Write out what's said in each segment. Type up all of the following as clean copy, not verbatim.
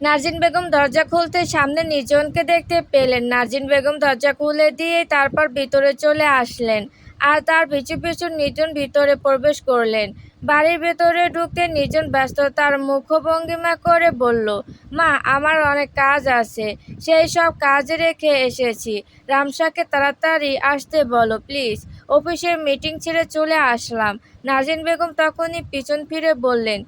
নার্জিন বেগম দরজা খুলতে সামনে নির্জনকে দেখতে পেলেন। নার্জিন বেগম দরজা খুলে দিয়ে তারপর ভিতরে চলে আসলেন আর তার পিছু পিছু নির্জন ভিতরে প্রবেশ করলেন। বাড়ির ভেতরে ঢুকতে নির্জন ব্যস্ততার মুখভঙ্গিমা করে বলল, মা, আমার অনেক কাজ আছে, সেই সব কাজ রেখে এসেছি। রামসাকে তাড়াতাড়ি আসতে বলো প্লিজ, অফিসের মিটিং ছেড়ে চলে আসলাম। নার্জিন বেগম তখনই পিছন ফিরে বললেন,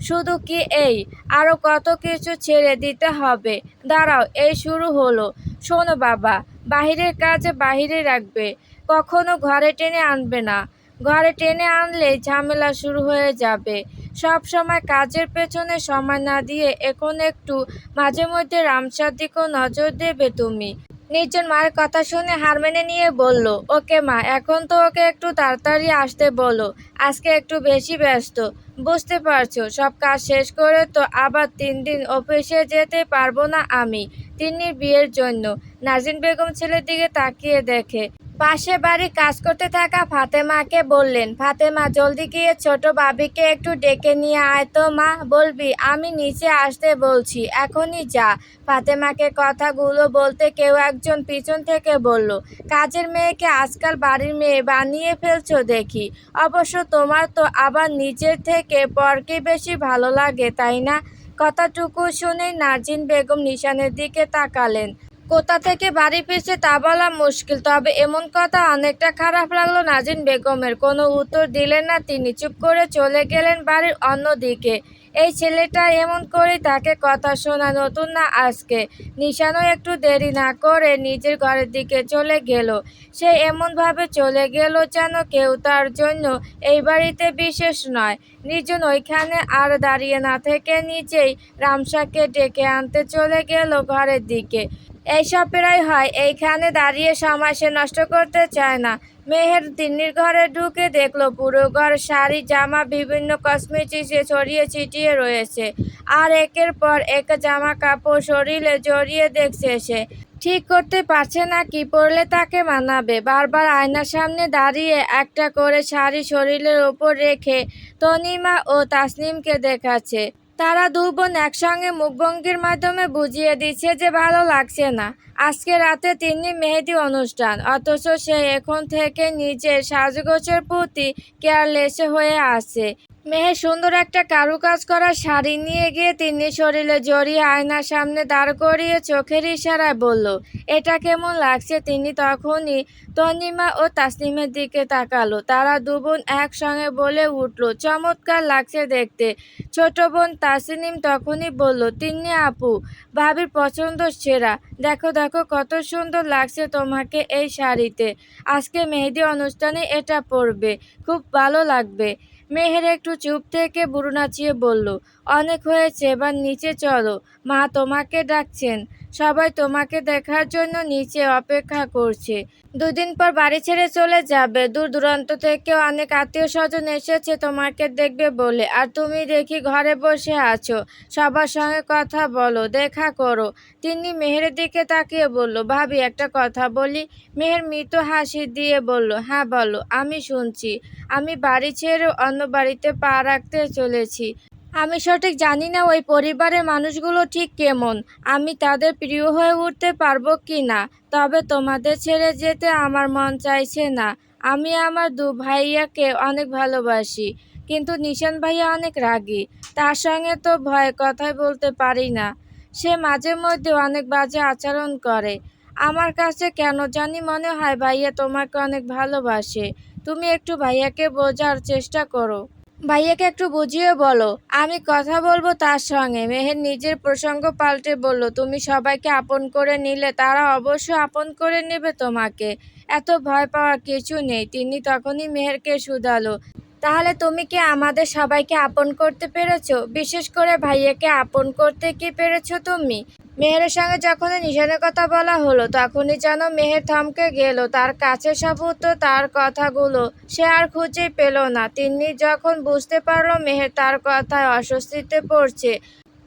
শুধু কি এই, আরও কত কিছু ছেড়ে দিতে হবে। দাঁড়াও, এই শুরু হলো। শোনো বাবা, বাহিরের কাজ বাহিরে রাখবে, কখনো ঘরে টেনে আনবে না। ঘরে টেনে আনলে ঝামেলা শুরু হয়ে যাবে। সব সময় কাজের পেছনে সময় না দিয়ে এখন একটু মাঝে মধ্যে রামসার দিকেও নজর দেবে তুমি। নির্জন মায়ের কথা শুনে হার মেনে নিয়ে বলল, ওকে মা, এখন তো ওকে একটু তাড়াতাড়ি আসতে বলো, আজকে একটু বেশি ব্যস্ত। বুঝতে পারছো, সব কাজ শেষ করে তো আবার 3 দিন অফিসে যেতে পারবো না আমি, তিন্নির বিয়ের জন্য। নাজিন বেগম ছেলের দিকে তাকিয়ে দেখে পাশে বাড়ি কাজ করতে থাকা ফাতেমাকে বললেন, ফাতেমা, জলদি গিয়ে ছোট ভাবিকে একটু ডেকে নিয়ে আয় তো মা। বলবি আমি নিচে আসতে বলছি, এখনই যা। ফাতেমাকে কথাগুলো বলতে কেউ একজন পিছন থেকে বলল, কাজের মেয়েকে আজকাল বাড়ির মেয়ে বানিয়ে ফেলছো দেখি। অবশ্য তোমার তো আবার নিজের থেকে পরকে বেশি ভালো লাগে, তাই না? কথাটুকু শুনেই নার্জিন বেগম নিশানের দিকে তাকালেন। কোথা থেকে বাড়ি ফিরছে তা বলা মুশকিল, তবে এমন কথা অনেকটা খারাপ লাগলো নাজিন বেগমের। কোনো উত্তর দিলেন না তিনি, চুপ করে চলে গেলেন বাড়ির অন্য দিকে। এই ছেলেটা এমন করে তাকে কথা শোনা নতুন না আজকে। নিশানও একটু দেরি না করে নিজের ঘরের দিকে চলে গেল। সে এমনভাবে চলে গেল যেন কেউ তার জন্য এই বাড়িতে বিশেষ নয়। নির্জন ওইখানে আর দাঁড়িয়ে না থেকে নিজেই রামসাকে ডেকে আনতে চলে গেল ঘরের দিকে। এইসব প্রায় হয়, এইখানে দাঁড়িয়ে সময় সে নষ্ট করতে চায় না। মেহের তিন্নির ঘরে ঢুকে দেখলো পুরো ঘর শাড়ি, জামা, বিভিন্ন কসমেটিক্সে ছড়িয়ে ছিটিয়ে রয়েছে। আর একের পর এক জামা কাপড় শরীরে জড়িয়ে দেখছে সে। ঠিক করতে পারছে না কি পরলে তাকে মানাবে। বারবার আয়নার সামনে দাঁড়িয়ে একটা করে শাড়ি শরীরের ওপর রেখে তনিমা ও তাসনিমকে দেখাচ্ছে। তারা দুবোন একসঙ্গে মুখভঙ্গির মাধ্যমে বুঝিয়ে দিচ্ছে যে ভালো লাগছে না। আজকে রাতে তিন্নি মেহেদি অনুষ্ঠান, অথচ সে এখন থেকে নিজের সাজগোজের প্রতি কেয়ারলেস হয়ে আছে। মেহের সুন্দর একটা কারুকাজ করা শাড়ি নিয়ে গিয়ে তিন্নির শরীরে জড়িয়ে আয়নার সামনে দাঁড় করিয়ে চোখের ইশারায় বলল, এটা কেমন লাগছে? তিনি তখনই তনিমা ও তাসনিমের দিকে তাকালো। তারা দুবোন একসঙ্গে বলে উঠল, চমৎকার লাগছে দেখতে। ছোট বোন তাসনিম তখনই বলল, তিন্নি আপু, ভাবির পছন্দ সেরা। দেখো দেখো, কত সুন্দর লাগছে তোমাকে এই শাড়িতে। আজকে মেহেদি অনুষ্ঠানে এটা পরবে, খুব ভালো লাগবে। মেহের একটু চুপ থেকে ভুরু নাচিয়ে বলল, অনেক হয়েছে, এবার নিচে চলো, মা তোমাকে ডাকছেন। সবাই তোমাকে দেখার জন্য নিচে অপেক্ষা করছে। 2 দিন পর বাড়ি ছেড়ে চলে যাবে। দূর দূরান্ত থেকে অনেক আত্মীয় স্বজন এসেছে তোমাকে দেখবে বলে, আর তুমি দেখি ঘরে বসে আছো। সবার সঙ্গে কথা বলো, দেখা করো। তিনি মেহেরের দিকে তাকিয়ে বলল, ভাবি, একটা কথা বলি? মেহের মৃত হাসি দিয়ে বলল, হ্যাঁ বলো, আমি শুনছি। আমি বাড়ি ছেড়ে অন্য বাড়িতে পা রাখতে চলেছি। আমি সঠিক জানি না ওই পরিবারের মানুষগুলো ঠিক কেমন, আমি তাদের প্রিয় হয়ে উঠতে পারবো কি না। তবে তোমাদের ছেড়ে যেতে আমার মন চাইছে না। আমি আমার 2 ভাইয়াকে অনেক ভালোবাসি, কিন্তু নিশান ভাইয়া অনেক রাগী। তার সঙ্গে তো ভয়ে কথাই বলতে পারি না। সে মাঝে মধ্যে অনেক বাজে আচরণ করে। আমার কাছে কেন জানি মনে হয় ভাইয়া তোমাকে অনেক ভালোবাসে। তুমি একটু ভাইয়াকে বোঝার চেষ্টা করো। ভাইয়াকে একটু বুঝিয়ে বলো, আমি কথা বলবো তার সঙ্গে। মেহের নিজের প্রসঙ্গ পাল্টে বলল, তুমি সবাইকে আপন করে নিলে তারা অবশ্য আপন করে নেবে তোমাকে। এত ভয় পাওয়ার কিছু নেই। তিনি তখনই মেহেরকে শুধালো, তাহলে তুমি কি আমাদের সবাইকে আপন করতে পেরেছো? বিশেষ করে ভাইয়াকে আপন করতে কি পেরেছো তুমি? মেহেরের সঙ্গে যখনই নিশানের কথা বলা হলো তখনই যেন মেহের থমকে গেল। তার কাছে সব উত্তর, তার কথাগুলো সে আর খুঁজেই পেল না। তিন্নি যখন বুঝতে পারলো মেহের তার কথায় অস্বস্তিতে পড়ছে,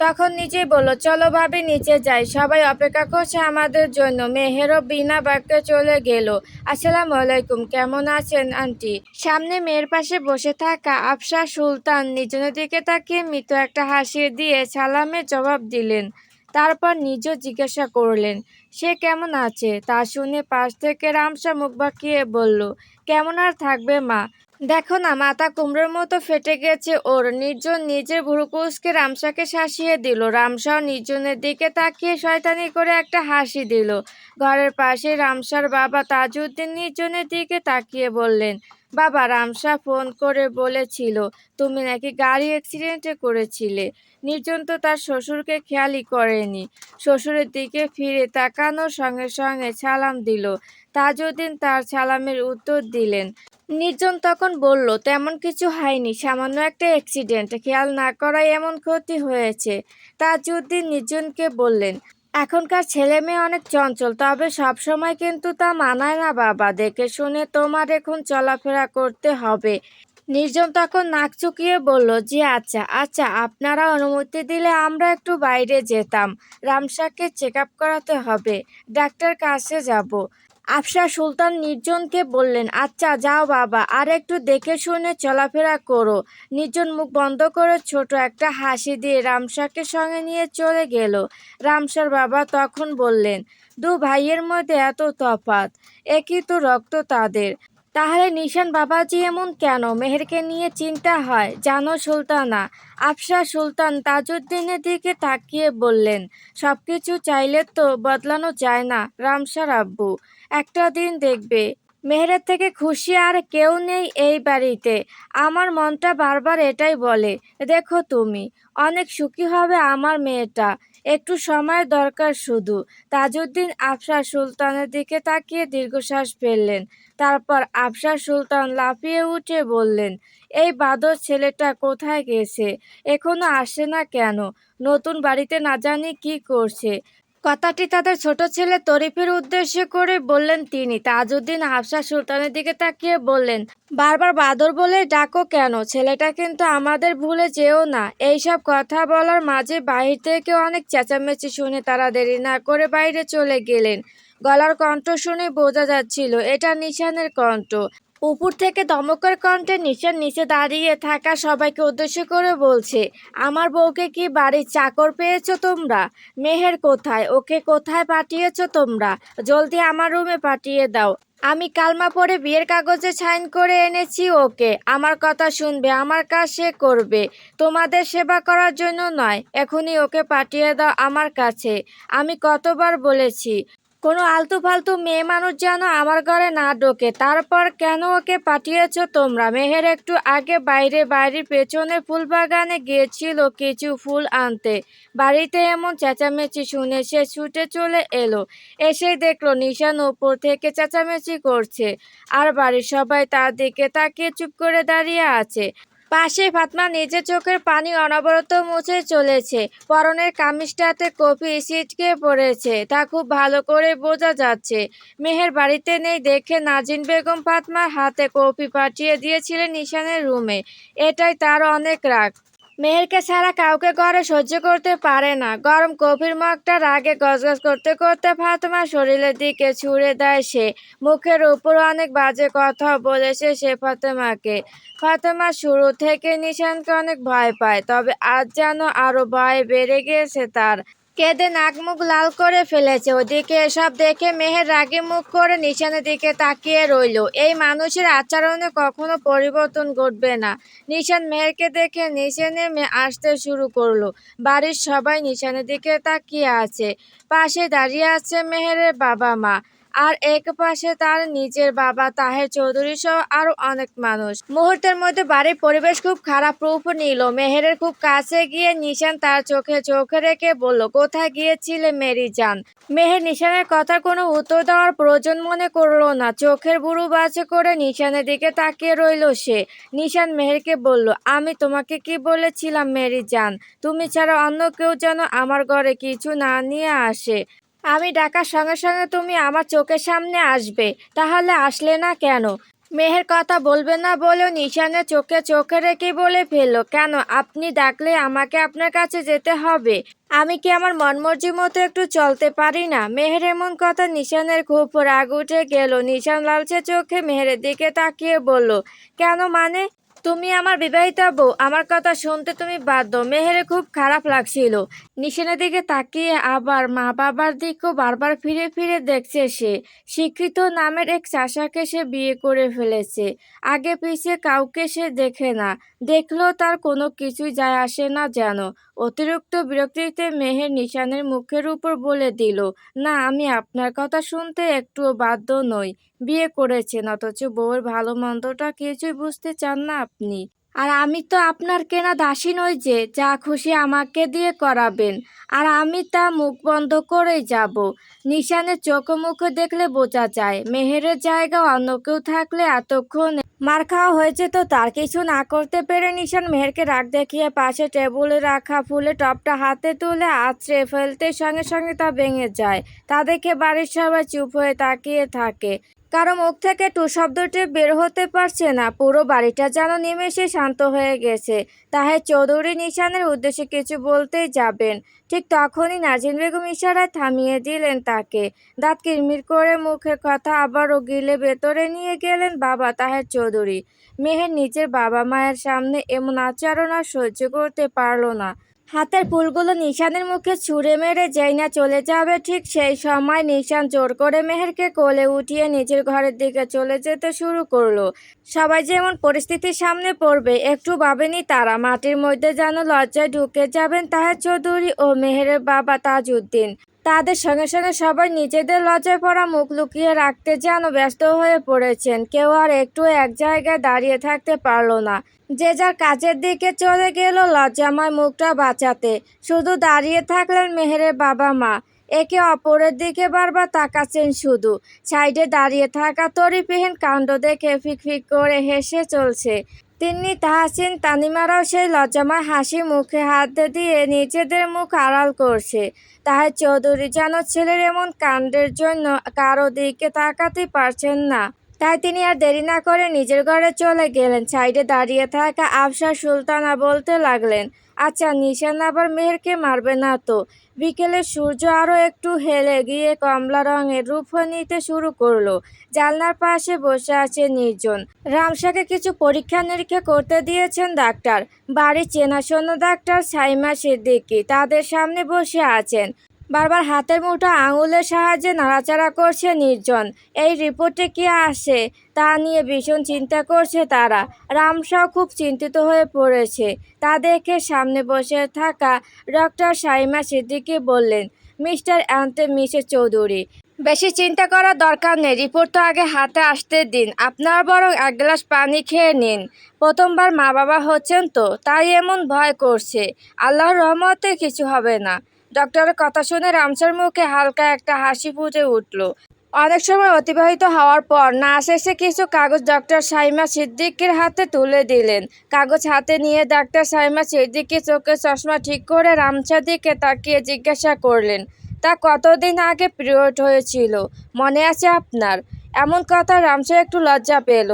তখন নিজেই বলল, চলো ভাবি, নিচে যাই, সবাই অপেক্ষা করছে আমাদের জন্য। মেহেরও বিনা বাক্যে চলে গেল। আসসালামু আলাইকুম, কেমন আছেন আন্টি? সামনে মেয়ের পাশে বসে থাকা আফসার সুলতান নিজনের দিকে তাকিয়ে মৃদু একটা হাসি দিয়ে সালামের জবাব দিলেন। তারপর নিজেও জিজ্ঞাসা করলেন সে কেমন আছে। তা শুনে পাশ থেকে রামসা মুখ বাঁকিয়ে বলল, কেমন আর থাকবে মা, দেখো না মাথা কুমড়োর মতো ফেটে গেছে ওর। নির্জন নিজের ভুরু কুঁচকে রামসাকে শাসিয়ে দিল। রামসাও নির্জনের দিকে তাকিয়ে শয়তানি করে একটা হাসি দিল। ঘরের পাশে রামসার বাবা তাজউদ্দিন নির্জনের দিকে তাকিয়ে বললেন, বাবা, রামসা ফোন করে বলেছিল তুমি নাকি গাড়ি অ্যাক্সিডেন্টে করেছিলে। নির্জন তো তার শ্বশুরকে খেয়ালই করেনি। শ্বশুরের দিকে ফিরে তাকানোর সঙ্গে সঙ্গে সালাম দিল। তাজউদ্দিন তার সালামের উত্তর দিলেন। নির্জন তখন বলল, তেমন কিছু হয়নি, সামান্য একটা অ্যাক্সিডেন্ট, খেয়াল না করায় এমন ক্ষতি হয়েছে। তাজউদ্দিন নির্জনকে বললেন, এখনকার ছেলে মেয়ে অনেক চঞ্চল, তবে সব সময় কিন্তু তা মানায় না বাবা, দেখে শুনে তোমার এখন চলাফেরা করতে হবে। নির্জন তখন নাক চুকিয়ে বলল, জি আচ্ছা আচ্ছা, আপনারা অনুমতি দিলে আমরা একটু বাইরে যেতাম, রামসাকে চেক আপ করাতে হবে, ডাক্তার কাছে যাব। আফসার সুলতান নির্জনকে বললেন, আচ্ছা যাও বাবা, আর একটু দেখে শুনে চলাফেরা করো। নির্জন মুখ বন্ধ করে ছোট একটা হাসি দিয়ে রামসাকে সঙ্গে নিয়ে চলে গেল। রামসার বাবা তখন বললেন, দু ভাইয়ের মধ্যে এত তফাৎ, একই তো রক্ত তাদের, তাহলে নিশান বাবাজি এমন কেন? মেহেরকে নিয়ে চিন্তা হয় জানো সুলতানা। আফসার সুলতান তাজউদ্দিনের দিকে তাকিয়ে বললেন, সবকিছু চাইলে তো বদলানো যায় না রামসার আব্বু, একটা দিন দেখবে মেহেরের থেকে খুশি আর কেউ নেই এই বাড়িতে। আমার মনটা বারবার এটাই বলে, দেখো তুমি অনেক সুখী হবে আমার মেয়েটা, একটু সময়ের দরকার শুধু। তাজউদ্দিন আফসার সুলতানের দিকে তাকিয়ে দীর্ঘশ্বাস ফেললেন। তারপর আফসার সুলতান লাফিয়ে উঠে বললেন, এই বাদর ছেলেটা কোথায় গেছে, এখনো আসে না কেন? নতুন বাড়িতে না জানি কি করছে। কথাটি তাদের ছোট ছেলে তরিফের উদ্দেশ্য করে বললেন তিনি। তাজউদ্দিন আফসার সুলতানের দিকে তাকিয়ে বললেন, বারবার বাদর বলে ডাকো কেন? ছেলেটা কিন্তু আমাদের ভুলে যেও না। এইসব কথা বলার মাঝে বাহির থেকে অনেক চেঁচামেচি শুনে তারা দেরি না করে বাইরে চলে গেলেন। গলার কণ্ঠ শুনে বোঝা যাচ্ছিল এটা নিশানের কণ্ঠ। উপর থেকে ধমকের কণ্ঠে নিশান নিচে দাঁড়িয়ে থাকা সবাইকে উদ্দেশ্য করে বলছে, আমার বউকে কি বাড়ির চাকর পেয়েছো তোমরা? মেহের কোথায়? ওকে কোথায় পাঠিয়েছো তোমরা? জলদি আমার রুমে পাঠিয়ে দাও। আমি কালমা পড়ে বিয়ের কাগজে সাইন করে এনেছি ওকে। আমার কথা শুনবে, আমার কাজ সে করবে, তোমাদের সেবা করার জন্য নয়। এখনই ওকে পাঠিয়ে দাও আমার কাছে। আমি কতবার বলেছি কোনো আলতু ফালতু মেয়ে মানুষ যেন আমার ঘরে না ঢোকে। তারপর কেন ওকে পাঠিয়েছো তোমরা? মেহের একটু আগে বাইরে বাড়ির পেছনে ফুলবাগানে গিয়েছিল কিছু ফুল আনতে। বাড়িতে এমন চেঁচামেচি শুনে সে ছুটে চলে এলো। এসেই দেখলো নিশান উপর থেকে চেঁচামেচি করছে, আর বাড়ির সবাই তার দিকে তাকিয়ে চুপ করে দাঁড়িয়ে আছে। পাশে ফাতমা নিজের চোখের পানি অনবরত মুছে চলেছে। পরনের কামিজটাতে কফি ছিটকে পড়েছে, তা খুব ভালো করে বোঝা যাচ্ছে। মেহের বাড়িতে নেই দেখে নাজিন বেগম ফাতমার হাতে কফি পাঠিয়ে দিয়েছিলেন নিশানের রুমে। এটাই তার অনেক রাগ। মেহেরকে ছাড়া কাউকে ঘরে সহ্য করতে পারে না। গরম কফির মগটা রাগে গজগজ করতে করতে ফাতেমার শরীরের দিকে ছুঁড়ে দেয় সে। মুখের উপর অনেক বাজে কথা বলেছে সে ফাতেমাকে। ফাতেমা শুরু থেকে নিশানকে অনেক ভয় পায়, তবে আজ যেন আরো ভয় বেড়ে গিয়েছে তার। কেঁদে নাক মুখ লাল করে ফেলেছে। ওদিকে এসব দেখে মেহের রাগে মুখ করে নিশানের দিকে তাকিয়ে রইল। এই মানুষের আচরণে কখনো পরিবর্তন ঘটবে না। নিশান মেহেরকে দেখে নিচে নেমে আসতে শুরু করলো। বাড়ির সবাই নিশানের দিকে তাকিয়ে আছে। পাশে দাঁড়িয়ে আছে মেহেরের বাবা মা, আর এক পাশে তার নিজের বাবা তাহের চৌধুরী সহ আরো অনেক মানুষ। মুহূর্তের মধ্যে বাড়ির পরিবেশ খুব খারাপ রূপ নিল। মেহেরের খুব কাছে গিয়ে নিশান তার চোখে চোখে রেখে বলল, কোথায় গিয়েছিলে মেরি জান? মেহের নিশানের কথা কোনো উত্তর দেওয়ার প্রয়োজন মনে করলো না। চোখের বুড়ো বাজে করে নিশানের দিকে তাকিয়ে রইল সে। নিশান মেহেরকে বলল, আমি তোমাকে কি বলেছিলাম মেরি জান? তুমি ছাড়া অন্য কেউ যেন আমার ঘরে কিছু না নিয়ে আসে। আমি ডাকার সঙ্গে সঙ্গে তুমি আমার চোখের সামনে আসবে, তাহলে আসলে না কেন? মেহের কথা বলবে না বলেও নিশানের চোখে চোখে রেখে বলে ফেললো, কেন আপনি ডাকলে আমাকে আপনার কাছে যেতে হবে? আমি কি আমার মনমর্জি মতো একটু চলতে পারি না? মেহের এমন কথা নিশানের খুব রাগ উঠে গেল। নিশান লালচে চোখে মেহেরের দিকে তাকিয়ে বলল, কেন মানে? তুমি আমার বিবাহিতা বউ, আমার কথা শুনতে তুমি বাধ্য। মেহেরের খুব খারাপ লাগছিল। নিশানের দিকে তাকিয়ে আবার মা বাবার দিকেও বারবার ফিরে ফিরে দেখছে সে। শিক্ষিত নামের এক চাষাকে সে বিয়ে করে ফেলেছে। আগে পিছে কাউকে সে দেখে না, দেখলেও তার কোনো কিছুই যায় আসে না যেন। অতিরিক্ত বিরক্তিতে মেহের নিশানের মুখের উপর বলে দিল, না, আমি আপনার কথা শুনতে একটুও বাধ্য নই। বিয়ে করেছেন অথচ বউয়ের ভালো মন্দটা কিছুই বুঝতে চান না আপনি। আর আমি তো আপনার কেনা দাসী নই যে যা খুশি আমাকে দিয়ে করাবেন, আর আমি তা মুখ বন্ধ করেই যাব। নিশানের চোখ মুখে দেখলে বোঝা যায় মেহেরের জায়গা অন্য কেউ থাকলে এতক্ষণ মার খাওয়া হয়েছে। তো তার কিছু না করতে পেরে নিশান মেহেরকে রাগ দেখিয়ে পাশে টেবিলে রাখা ফুলের টপটা হাতে তুলে আছড়ে ফেলতে সঙ্গে সঙ্গে তা ভেঙে যায়। তা দেখে বাড়ির সবাই চুপ হয়ে তাকিয়ে থাকে। কারো মুখ থেকে টু শব্দটি বের হতে পারছে না। পুরো বাড়িটা যেন নিমেষে শান্ত হয়ে গেছে। তাহের চৌধুরী নিশানের উদ্দেশ্যে কিছু বলতেই যাবেন, ঠিক তখনই নাজিন বেগম ইশারায় থামিয়ে দিলেন তাকে। দাঁত কিরমির করে মুখের কথা আবারও গিলে ভেতরে নিয়ে গেলেন বাবা তাহের চৌধুরী। মেহের নিজের বাবা মায়ের সামনে এমন আচরণ আর সহ্য করতে পারল না। হাতের ফুলগুলো নিশানের মুখে ছুঁড়ে মেরে যেই না চলে যাবে, ঠিক সেই সময় নিশান জোর করে মেহেরকে কোলে উঠিয়ে নিজের ঘরের দিকে চলে যেতে শুরু করলো। সবাই যেমন পরিস্থিতির সামনে পড়বে একটু ভাবেনি তারা। মাটির মধ্যে যেন লজ্জায় ঢুকে যাবেন তাহের চৌধুরী ও মেহেরের বাবা তাজউদ্দিন। তাদের সঙ্গে সঙ্গে সবাই নিজেদের লজ্জায় পড়া মুখ লুকিয়ে রাখতে যেন ব্যস্ত হয়ে পড়েছেন। কেউ আর একটু এক জায়গায় দাঁড়িয়ে থাকতে পারল না। যে যার কাজের দিকে চলে গেল লজ্জাময় মুখটা বাঁচাতে। শুধু দাঁড়িয়ে থাকলেন মেহেরের বাবা মা। একে অপরের দিকে বারবার তাকাচ্ছেন শুধু। সাইডে দাঁড়িয়ে থাকা তরিপিহীন কাণ্ড দেখে ফিকফিক করে হেসে চলছে তিন্নি তাহসিন তানিমারাও সেই লজ্জাময় হাসি মুখে হাত দিয়ে নিজেদের মুখ আড়াল করছে। তাহের চৌধুরী যেন ছেলের এমন কাণ্ডের জন্য কারো দিকে তাকাতে পারছেন না। তাই তিনি আর দেরি না করে নিজের ঘরে চলে গেলেন। সাইডে দাঁড়িয়ে থাকা আফসার সুলতানা বলতে লাগলেন, আচ্ছা, নিশান আবার মেহেরকে মারবে না তো? বিকেলে সূর্য আরও একটু হেলে গিয়ে কমলা রঙের রূপ নিতে শুরু করলো। জানলার পাশে বসে আছে নির্জন। রামসাকে কিছু পরীক্ষা নিরীক্ষা করতে দিয়েছেন ডাক্তার। বাড়ির চেনাশোনা ডাক্তার সাইমা সিদ্দিকী তাদের সামনে বসে আছেন। বারবার হাতের মুঠো আঙুলের সাহায্যে নাড়াচাড়া করছে নির্জন। এই রিপোর্টে কি আসে তা নিয়ে ভীষণ চিন্তা করছে তারা। রামসাও খুব চিন্তিত হয়ে পড়েছে। তা দেখে সামনে বসে থাকা ডক্টর সাইমা সিদ্দিকী বললেন, মিস্টার অ্যান্ড মিসেস চৌধুরী, বেশি চিন্তা করার দরকার নেই। রিপোর্ট তো আগে হাতে আসতে দিন। আপনারা বরং এক গ্লাস পানি খেয়ে নিন। প্রথমবার মা বাবা হচ্ছেন তো, তাই এমন ভয় করছে। আল্লাহর রহমতে কিছু হবে না। ডক্টরের কথা শুনে রামসার মুখে হালকা একটা হাসি ফুটে উঠল। অনেক সময় অতিবাহিত হওয়ার পর নার্স এসে কিছু কাগজ ডক্টর সাইমা সিদ্দিকীর হাতে তুলে দিলেন। কাগজ হাতে নিয়ে ডাক্তার সাইমা সিদ্দিকী চোখে চশমা ঠিক করে রামসার দিকে তাকিয়ে জিজ্ঞাসা করলেন, তা কতদিন আগে পিরিয়ড হয়েছিল মনে আছে আপনার? এমন কথা রামসা একটু লজ্জা পেল।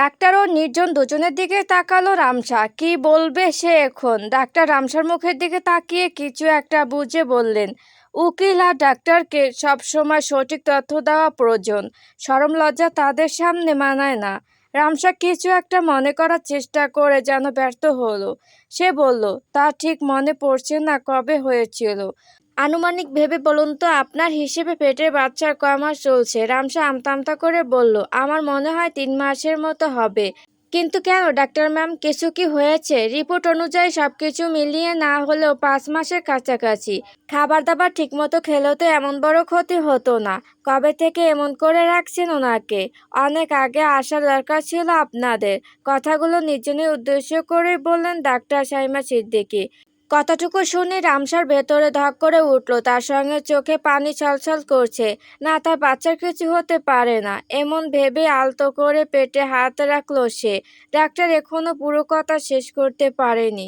ডাক্তার ও নির্জন দুজনের দিকে তাকালো রামসা। কি বলবে সে এখন? ডাক্তার রামসার মুখের দিকে তাকিয়ে কিছু একটা বুঝে বললেন, উকিল আর ডাক্তারকে সবসময় সঠিক তথ্য দেওয়া প্রয়োজন। শরম লজ্জা তাদের সামনে মানায় না। রামসা কিছু একটা মনে করার চেষ্টা করে যেন ব্যর্থ হলো। সে বলল, তা ঠিক মনে পড়ছে না কবে হয়েছিল। আনুমানিক ভেবে বলুন তো, আপনার হিসেবে পেটের বাচ্চার কয় মাস চলছে? রামসা আমতা আমতা করে বলল, আমার মনে হয় 3 মাসের মতো হবে। কিন্তু কেন ডাক্তার ম্যাম, কিছু কি হয়েছে? রিপোর্ট অনুযায়ী সবকিছু মিলিয়ে না হলেও 5 মাসের কাছাকাছি। খাবার দাবার ঠিকমতো খেলেও তো এমন বড় ক্ষতি হতো না। কবে থেকে এমন করে রাখছেন ওনাকে? অনেক আগে আসার দরকার ছিল আপনাদের। কথাগুলো নির্জনের উদ্দেশ্য করে বললেন ডাক্তার সাইমা সিদ্দিকী। কথাটুকু শুনে রামসার ভেতরে ধক করে উঠল। তার সঙ্গে চোখে পানি ছলছল করছে। না, তার বাচ্চার কিছু হতে পারে না, এমন ভেবে আলতো করে পেটে হাত রাখল সে। ডাক্তার এখনো পুরো কথা শেষ করতে পারেনি।